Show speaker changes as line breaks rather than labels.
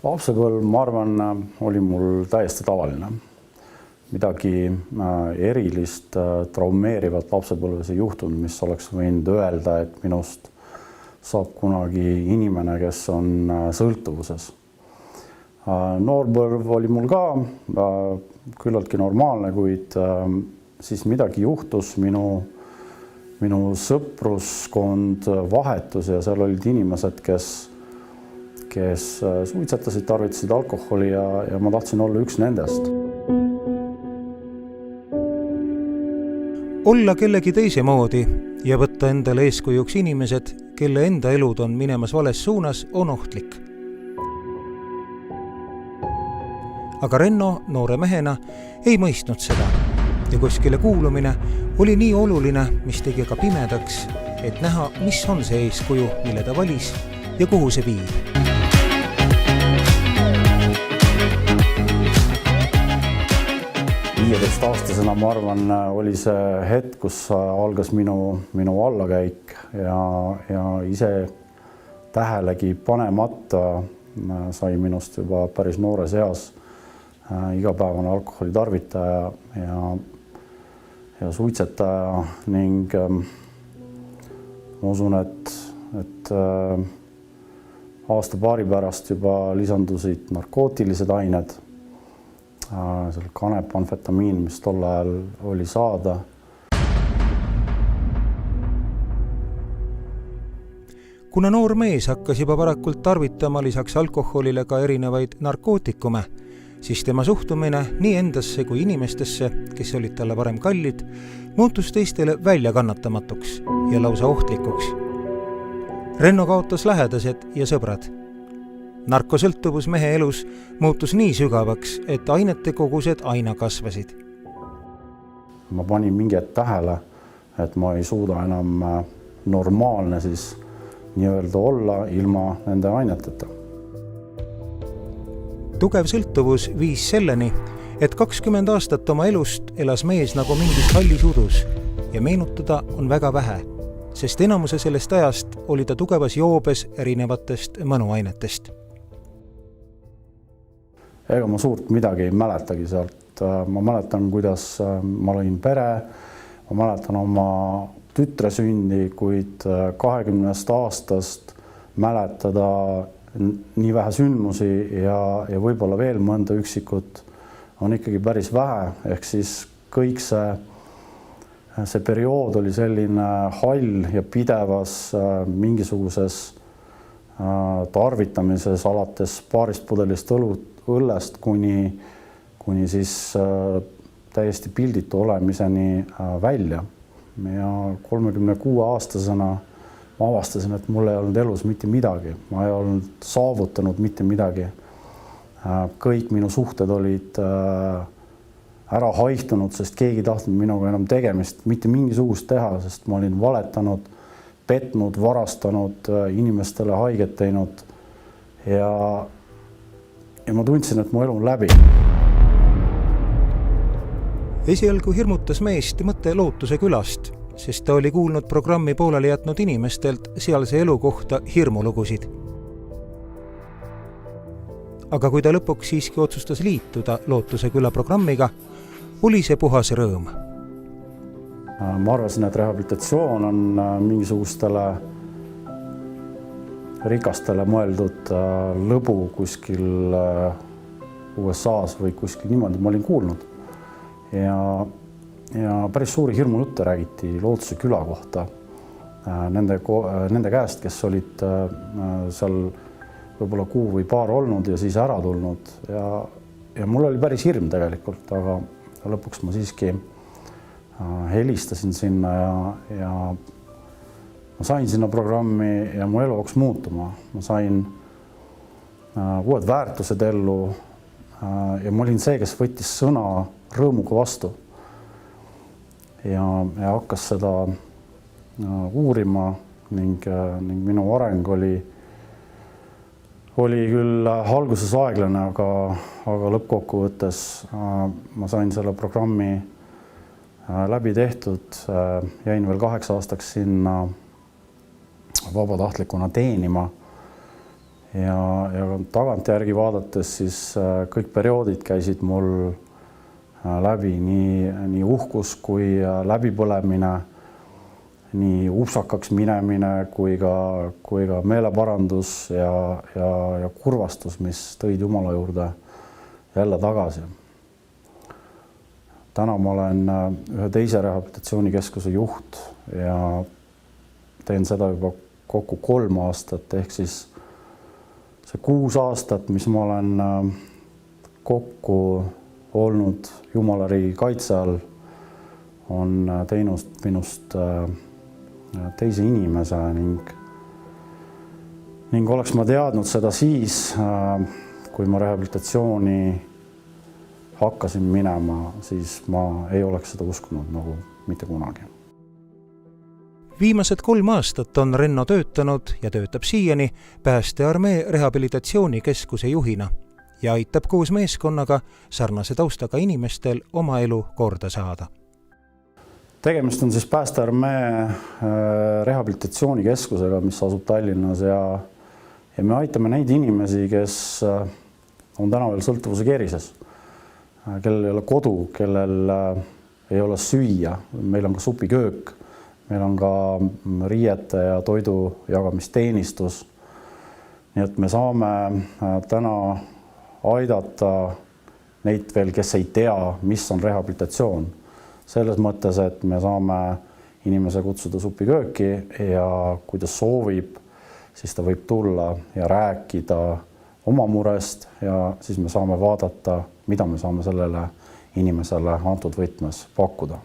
Lapsepõlv, ma arvan, oli mul täiesti tavaline. Midagi erilist, traumeerivat lapsepõlves ei juhtunud, mis oleks võinud öelda, et minust saab kunagi inimene, kes on sõltuvuses. Noorpõlv oli mul ka küllaltki normaalne, kuid siis midagi juhtus, minu sõpruskond vahetus ja seal olid inimesed, kes suitsetasid, tarvitasid alkoholi ja ma tahtsin olla üks nendest.
Olla kellegi teise moodi ja võtta endale eeskujuks inimesed, kelle enda elud on minemas vales suunas, on ohtlik. Aga Renno noore mehena ei mõistnud seda ja kuskile kuulumine oli nii oluline, mis tegi ka pimedaks, et näha, mis on see eeskuju, mille ta valis ja kuhu see viib.
15-aastasena, ma arvan, oli see hetk, kus algas minu allakäik ja ise tähelegi panemata sai minust juba päris noores eas igapäevane alkoholi tarvitaja ja suitsetaja ning ma usun, et aasta-paari pärast juba lisandusid narkootilised ained, kanep, amfetamiin, mis tol ajal oli saada.
Kuna noor mees hakkas juba varakult tarvitama lisaks alkoholile ka erinevaid narkootikume, siis tema suhtumine nii endasse kui inimestesse, kes olid talle varem kallid, muutus teistele väljakannatamatuks ja lausa ohtlikuks. Renno kaotas lähedased ja sõbrad. Narkosõltuvus mehe elus muutus nii sügavaks, et ainete kogused aina kasvasid.
Ma panin mingi hetk tähele, et ma ei suuda enam normaalne siis nii-öelda olla ilma nende aineteta.
Tugev sõltuvus viis selleni, et 20 aastat oma elust elas mees nagu mingis hallis udus ja meenutada on väga vähe, sest enamuse sellest ajast oli ta tugevas joobes erinevatest mõnuainetest.
Ega ma suurt midagi ei mäletagi sealt. Ma mäletan, kuidas ma lõin pere, ma mäletan oma tütre sündi, kuid 20 aastast mäletada nii vähe sündmusi ja võib-olla veel mõnda üksikut on ikkagi päris vähe. Ehk siis kõik see periood oli selline hall ja pidevas mingisuguses tarvitamises alates paarist pudelist õllest kuni siis täiesti pilditu olemiseni välja. Ja 36-aastasena ma avastasin, et mul ei olnud elus mitte midagi. Ma ei olnud saavutanud mitte midagi. Kõik minu suhted olid ära haihtunud, sest keegi ei tahtnud minuga enam tegemist, mitte mingisugust teha, sest ma olin valetanud, petnud, varastanud, inimestele haiget teinud ja ma tundsin, et mu elu on läbi.
Esialgu hirmutas meest mõte Lootuse külast, sest ta oli kuulnud programmi pooleli jätnud inimestelt sealse elu kohta hirmulugusid. Aga kui ta lõpuks siiski otsustas liituda Lootuse küla programmiga, oli see puhas rõõm.
Ma arvasin, et rehabilitatsioon on mingisugustele rikastele mõeldud lõbu kuskil USA-s või kuskil niimoodi ma olin kuulnud. Ja päris suuri hirmujutte räägiti Lootuse küla kohta nende käest, kes olid seal võib-olla kuu või paar olnud ja siis ära tulnud. Ja mul oli päris hirm tegelikult, aga lõpuks ma siiski helistasin sinna ja ma sain sinna programmi ja mu elu hakkas muutuma. Ma sain uued väärtused ellu ja ma olin see, kes võttis sõna rõõmuga vastu ja hakkas seda uurima ning minu areng oli küll alguses aeglane, aga lõppkokkuvõttes ma sain selle programmi läbi tehtud, jäin veel 8 aastaks sinna vabatahtlikuna teenima ja tagantjärgi vaadates siis kõik perioodid käisid mul läbi, nii uhkus kui läbipõlemine, nii upsakaks minemine kui ka meeleparandus ja kurvastus, mis tõid Jumala juurde jälle tagasi. Täna ma olen ühe teise rehabilitatsioonikeskuse juht ja teen seda juba kokku 3 aastat, ehk siis see 6 aastat, mis ma olen kokku olnud Jumala riigi kaitse all, on teinud minust teise inimese ning oleks ma teadnud seda siis, kui ma rehabilitatsiooni hakkasin minema, siis ma ei oleks seda uskunud nagu mitte kunagi.
Viimased 3 aastat on Renno töötanud ja töötab siiani Päästearmee rehabilitatsioonikeskuse juhina ja aitab koos meeskonnaga sarnase taustaga inimestel oma elu korda saada.
Tegemist on siis Päästearmee rehabilitatsioonikeskusega, mis asub Tallinnas ja me aitame neid inimesi, kes on täna veel sõltuvuse keerises, kellel ei ole kodu, kellel ei ole süüa, meil on ka supiköök, meil on ka riiete ja toidu jagamisteenistus. Nii et me saame täna aidata neid veel, kes ei tea, mis on rehabilitatsioon. Selles mõttes, et me saame inimese kutsuda supikööki ja kui ta soovib, siis ta võib tulla ja rääkida oma murest ja siis me saame vaadata, mida me saame sellele inimesele antud võtmes pakkuda.